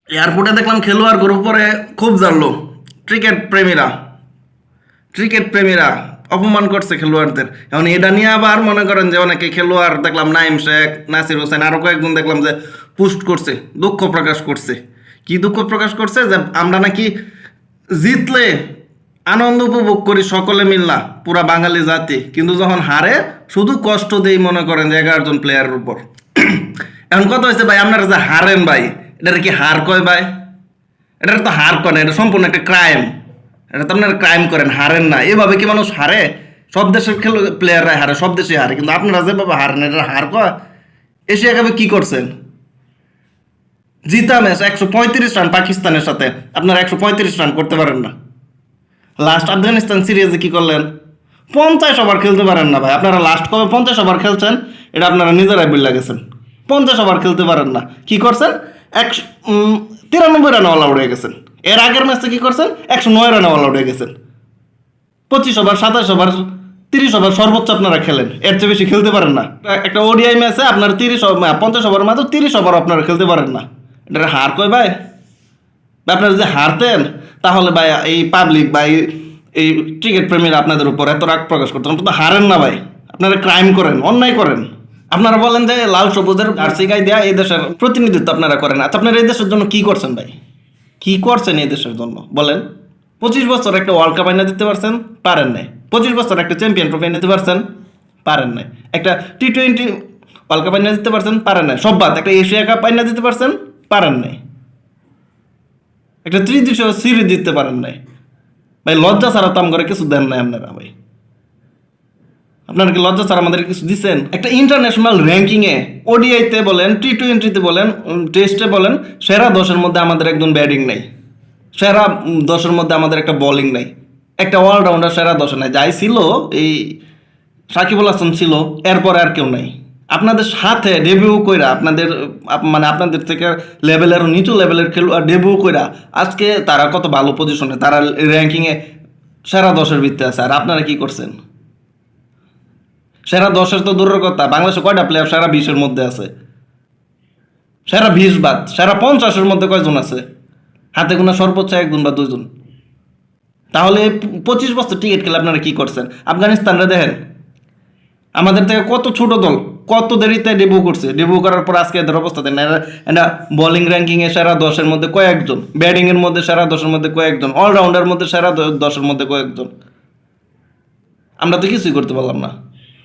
এয়ারপোর্টে দেখলাম খেলোয়াড়গুলোর উপরে খুব জানলো। ক্রিকেট প্রেমীরা ক্রিকেট প্রেমীরা অপমান করছে খেলোয়াড়দের। এখন এটা নিয়ে আবার মনে করেন যে অনেকে খেলোয়াড় দেখলাম, নাইম শেখ, নাসির হোসেন, আরো কয়েকজন দেখলাম যে পোস্ট করছে, দুঃখ প্রকাশ করছে। কি দুঃখ প্রকাশ করছে? যে আমরা নাকি জিতলে আনন্দ উপভোগ করি সকলে মিল্লা, পুরা বাঙালি জাতি, কিন্তু যখন হারে শুধু কষ্ট দেই মনে করেন যে 11 জন প্লেয়ারের উপর। এখন কথা হয়েছে ভাই, আপনারা যে হারেন ভাই, এটা কি হার কয় ভাই? এটা তো হার করে না, এটা সম্পূর্ণ একটা ক্রাইম। এটা তো আপনারা ক্রাইম করেন, হারেন না। এভাবে কি মানুষ হারে? সব দেশের প্লেয়াররা হারে, সব দেশে হারে, কিন্তু আপনারা যেভাবে হারেন এটা হার কয়? এশিয়া কাপে কি করছেন? জিতা ম্যাচ 135 রান পাকিস্তানের সাথে, আপনারা 135 রান করতে পারেন না। লাস্ট আফগানিস্তান সিরিজে কি করলেন? 50 ওভার খেলতে পারেন না ভাই। আপনারা লাস্ট কবে 50 ওভার খেলছেন এটা আপনারা নিজেরাই বলে গেছেন। 50 ওভার খেলতে পারেন না। কি করছেন? 93 রানে অল আউট হয়ে গেছেন। এর আগের ম্যাচে কি করছেন? 109 রানে অল আউট হয়ে গেছেন। 25 ওভার, 27 ওভার, 30 ওভার সর্বোচ্চ আপনারা খেলেন, এর চেয়ে বেশি খেলতে পারেন না। একটা ওডিআই ম্যাচে আপনার 50 ওভার মাত্র 30 ওভার আপনারা খেলতে পারেন না। এটা হার কয় ভাই? আপনারা যদি হারতেন তাহলে ভাই এই পাবলিক বা এই ক্রিকেট প্রেমীরা আপনাদের উপর এত রাগ প্রকাশ করতেন। আপনারা তো হারেন না ভাই, আপনারা ক্রাইম করেন, অন্যায় করেন। আপনারা বলেন যে লাল সবুজের জার্সি গায়ে দেয়া এই দেশের প্রতিনিধিত্ব আপনারা করেন। আচ্ছা, আপনারা এই দেশের জন্য কি করছেন ভাই? কি করছেন এই দেশের জন্য বলেন? 25 বছর একটা ওয়ার্ল্ড কাপ আইনা দিতে পারছেন? পারেন নাই। 25 বছর একটা চ্যাম্পিয়ন ট্রফি এনে দিতে পারছেন? পারেন নাই। একটা T20 ওয়ার্ল্ড কাপ আইনা দিতে পারছেন? পারেন নাই। সব বাদ, একটা এশিয়া কাপ আইনা দিতে পারছেন? পারেন নাই। একটা ত্রিদেশীয় সিরিজ দিতে পারেন নাই ভাই। লজ্জা ছাড়া তো করে কিছু দেন নাই আপনারা ভাই। আপনারা কি লজ্জা ছাড়া আমাদের কিছু দিচ্ছেন? একটা ইন্টারন্যাশনাল র্যাঙ্কিংয়ে ওডিআইতে বলেন, T20-তে বলেন, টেস্টে বলেন, সেরা 10-এর মধ্যে আমাদের একজন ব্যাটিং নাই, সেরা 10-এর মধ্যে আমাদের একটা বোলিং নাই, একটা অলরাউন্ডার সেরা 10-এ নাই। যাই ছিল এই সাকিবুল হাসান ছিল, এরপর আর কেউ নাই। আপনাদের সাথে ডেবিউ কইরা আপনাদের মানে আপনাদের থেকে লেভেলের নিচু লেভেলের খেলোয়াড় ডেবিউ কইরা আজকে তারা কত ভালো পজিশনে, তারা র্যাঙ্কিংয়ে সেরা 10-এর ভিত্তি আছে। আর আপনারা কি করছেন? সেরা 10-এর তো দূরের কথা, বাংলাদেশে কয়টা প্লেয়ার সেরা 20-এর মধ্যে আছে? সেরা 20 বাদ, সেরা 50-এর মধ্যে কয়জন আছে? হাতে গোনা সর্বোচ্চ 1 জন বা 2 জন। তাহলে 25 বছর টিকিট খেলে আপনারা কি করছেন? আফগানিস্তানরা দেখেন, আমাদের থেকে কত ছোট দল, কত দেরিতে ডেবিউ করছে। ডেবিউ করার পর আজকে এদের অবস্থা দেন। এরা বোলিং র্যাঙ্কিংয়ে সেরা 10-এর মধ্যে কয়েকজন, ব্যাটিংয়ের মধ্যে সেরা 10-এর মধ্যে কয়েকজন, অলরাউন্ডার মধ্যে সেরা 10-এর মধ্যে কয়েকজন। আমরা তো কিছুই করতে পারলাম না।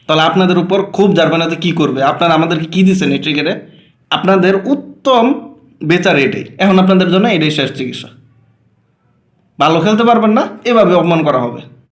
তাহলে আপনাদের উপর খুব জার্মানিতে কি করবে? আপনারা আমাদেরকে কি দিচ্ছেন এই ক্রিকেটে? আপনাদের উত্তম বেচার এটাই। এখন আপনাদের জন্য এটাই শেষ চিকিৎসা। ভালো খেলতে পারবেন না, এভাবে অপমান করা হবে।